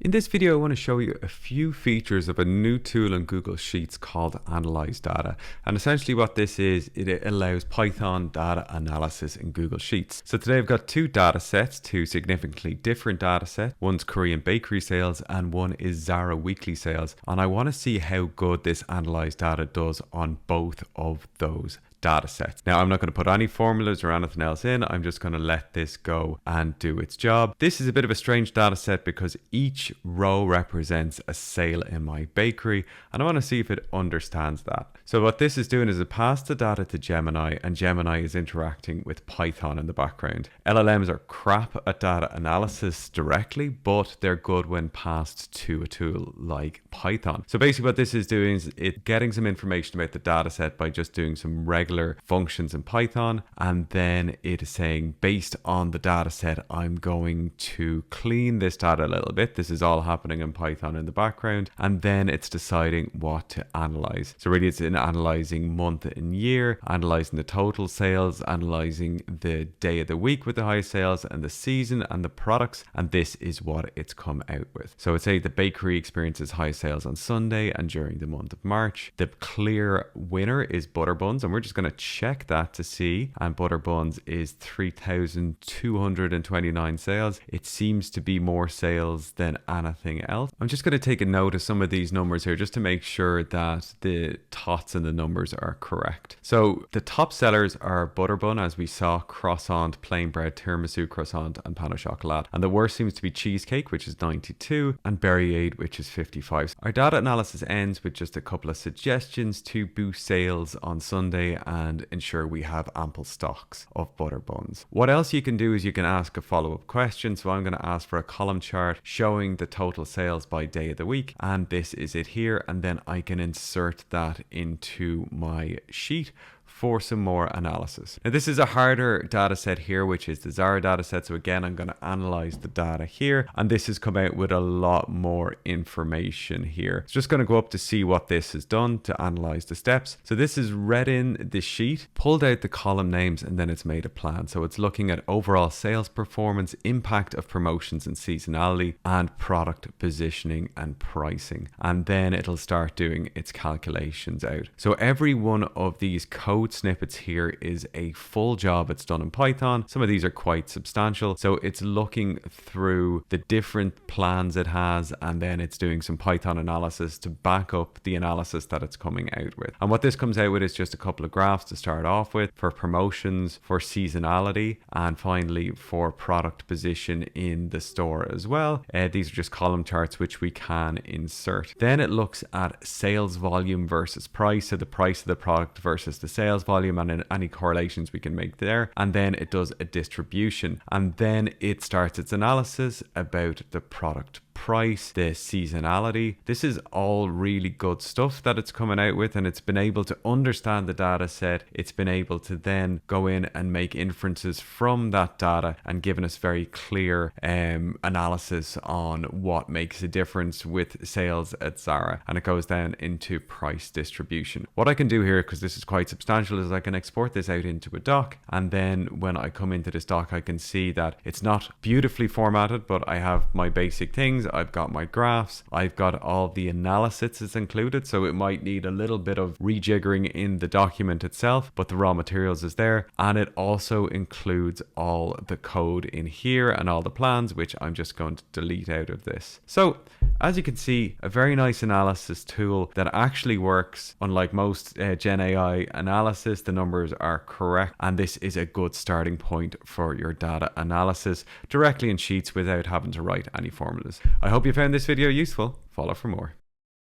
In this video, I want to show you a few features of a new tool in Google Sheets called Analyze Data. And essentially what this is, it allows Python data analysis in Google Sheets. So today I've got two data sets, two significantly different data sets. One's Korean bakery sales and one is Zara weekly sales. And I want to see how good this Analyze Data does on both of those data sets. Now, I'm not going to put any formulas or anything else in. I'm just going to let this go and do its job. This is a bit of a strange data set because each row represents a sale in my bakery, and I want to see if it understands that. So what this is doing is it passed the data to Gemini, and Gemini is interacting with Python in the background. LLMs are crap at data analysis directly, but they're good when passed to a tool like Python. So basically what this is doing is it getting some information about the data set by just doing some regular functions in Python, and then it is saying, based on the data set, I'm going to clean this data a little bit. This is all happening in Python in the background, and then it's deciding what to analyze. So really it's in analyzing month and year, analyzing the total sales, analyzing the day of the week with the high sales, and the season and the products, and this is what it's come out with. So it's say the bakery experiences high sales on Sunday and during the month of March. The clear winner is butter buns, and we're just going to check that to see, and butter buns is 3,229 sales. It seems to be more sales than anything else. I'm just going to take a note of some of these numbers here just to make sure that the tots and the numbers are correct. So the top sellers are butter bun, as we saw, croissant, plain bread, tiramisu, croissant, and pain au chocolat. And the worst seems to be cheesecake, which is 92, and berryade, which is 55. Our data analysis ends with just a couple of suggestions to boost sales on Sunday and ensure we have ample stocks of butter buns. What else you can do is you can ask a follow-up question. So I'm going to ask for a column chart showing the total sales by day of the week, and this is it here, and then I can insert that into my sheet for some more analysis. Now this is a harder data set here, which is the Zara data set. So again, I'm going to analyze the data here, and this has come out with a lot more information here. It's just going to go up to see what this has done to analyze the steps. So this is read in the sheet, pulled out the column names, and then it's made a plan. So it's looking at overall sales performance, impact of promotions and seasonality, and product positioning and pricing. And then it'll start doing its calculations out. So every one of these code snippets here is a full job. It's done in Python. Some of these are quite substantial. So it's looking through the different plans it has, and then it's doing some Python analysis to back up the analysis that it's coming out with. And what this comes out with is just a couple of graphs to start off with for promotions, for seasonality, and finally for product position in the store as well. These are just column charts which we can insert. Then it looks at sales volume versus price, so the price of the product versus the sales volume and any correlations we can make there. And then it does a distribution, and then it starts its analysis about the product price, the seasonality. This is all really good stuff that it's coming out with, and it's been able to understand the data set. It's been able to then go in and make inferences from that data and given us very clear analysis on what makes a difference with sales at Zara, and it goes down into price distribution. What I can do here, because this is quite substantial, is I can export this out into a doc, and then when I come into this doc I can see that it's not beautifully formatted, but I have my basic things. I've got my graphs, I've got all the analysis is included, so it might need a little bit of rejiggering in the document itself, but the raw materials is there, and it also includes all the code in here and all the plans, which I'm just going to delete out of this. So as you can see, a very nice analysis tool that actually works. Unlike most Gen AI analysis, the numbers are correct, and this is a good starting point for your data analysis directly in Sheets without having to write any formulas. I hope you found this video useful. Follow for more.